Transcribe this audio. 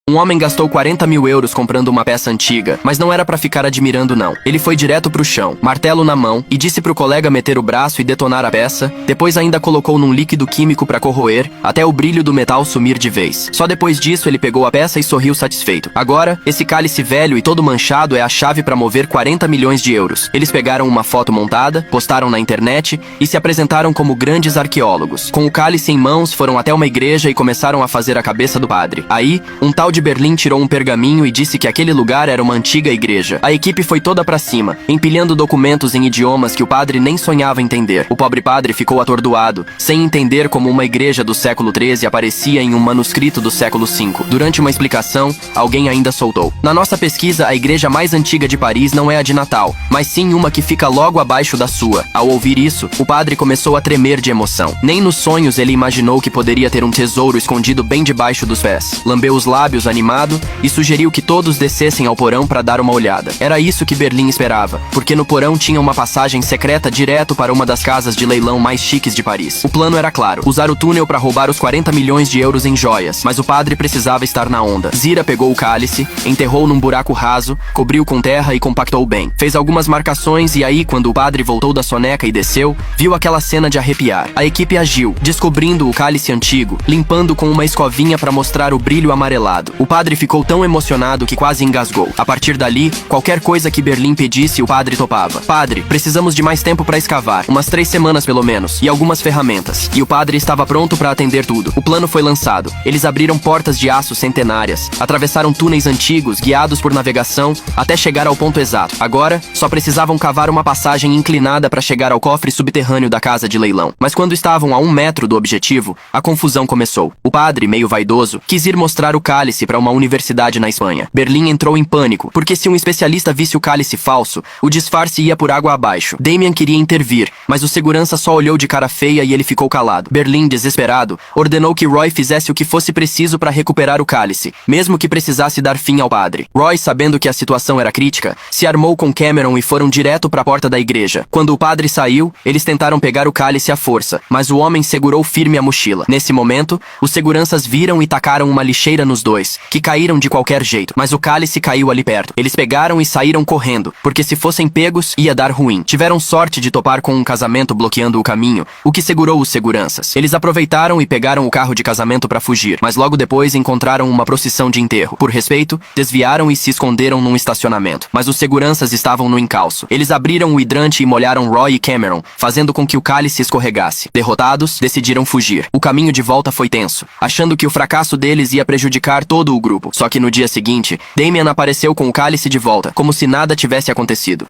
Um homem gastou 40 mil euros comprando uma peça antiga, mas não era pra ficar admirando não. Ele foi direto pro chão, martelo na mão, e disse pro colega meter o braço e detonar a peça, depois ainda colocou num líquido químico pra corroer, até o brilho do metal sumir de vez. Só depois disso ele pegou a peça e sorriu satisfeito. Agora, esse cálice velho e todo manchado é a chave pra mover 40 milhões de euros. Eles pegaram uma foto montada, postaram na internet e se apresentaram como grandes arqueólogos. Com o cálice em mãos, foram até uma igreja e começaram a fazer a cabeça do padre. Aí, um tal de Berlim tirou um pergaminho e disse que aquele lugar era uma antiga igreja. A equipe foi toda pra cima, empilhando documentos em idiomas que o padre nem sonhava entender. O pobre padre ficou atordoado, sem entender como uma igreja do século XIII aparecia em um manuscrito do século V. Durante uma explicação, alguém ainda soltou: "Na nossa pesquisa, a igreja mais antiga de Paris não é a de Natal, mas sim uma que fica logo abaixo da sua." Ao ouvir isso, o padre começou a tremer de emoção. Nem nos sonhos ele imaginou que poderia ter um tesouro escondido bem debaixo dos pés. Lambeu os lábios animado e sugeriu que todos descessem ao porão para dar uma olhada. Era isso que Berlim esperava, porque no porão tinha uma passagem secreta direto para uma das casas de leilão mais chiques de Paris. O plano era claro: usar o túnel para roubar os 40 milhões de euros em joias, mas o padre precisava estar na onda. Zira pegou o cálice, enterrou num buraco raso, cobriu com terra e compactou bem. Fez algumas marcações e aí, quando o padre voltou da soneca e desceu, viu aquela cena de arrepiar. A equipe agiu, descobrindo o cálice antigo, limpando com uma escovinha para mostrar o brilho amarelado. O padre ficou tão emocionado que quase engasgou. A partir dali, qualquer coisa que Berlim pedisse, o padre topava. "Padre, precisamos de mais tempo para escavar, umas 3 semanas pelo menos, e algumas ferramentas." E o padre estava pronto para atender tudo. O plano foi lançado. Eles abriram portas de aço centenárias, atravessaram túneis antigos, guiados por navegação, até chegar ao ponto exato. Agora, só precisavam cavar uma passagem inclinada para chegar ao cofre subterrâneo da casa de leilão. Mas quando estavam a 1 metro do objetivo, a confusão começou. O padre, meio vaidoso, quis ir mostrar o cálice para uma universidade na Espanha. Berlim entrou em pânico, porque se um especialista visse o cálice falso, o disfarce ia por água abaixo. Damien queria intervir, mas o segurança só olhou de cara feia e ele ficou calado. Berlim, desesperado, ordenou que Roy fizesse o que fosse preciso para recuperar o cálice, mesmo que precisasse dar fim ao padre. Roy, sabendo que a situação era crítica, se armou com Cameron e foram direto para a porta da igreja. Quando o padre saiu, eles tentaram pegar o cálice à força, mas o homem segurou firme a mochila. Nesse momento, os seguranças viram e tacaram uma lixeira nos dois, que caíram de qualquer jeito, mas o cálice caiu ali perto. Eles pegaram e saíram correndo, porque se fossem pegos, ia dar ruim. Tiveram sorte de topar com um casamento bloqueando o caminho, o que segurou os seguranças. Eles aproveitaram e pegaram o carro de casamento para fugir, mas logo depois encontraram uma procissão de enterro. Por respeito, desviaram e se esconderam num estacionamento, mas os seguranças estavam no encalço. Eles abriram o hidrante e molharam Roy e Cameron, fazendo com que o cálice escorregasse. Derrotados, decidiram fugir. O caminho de volta foi tenso, achando que o fracasso deles ia prejudicar todo o grupo. Só que no dia seguinte, Damien apareceu com o cálice de volta, como se nada tivesse acontecido.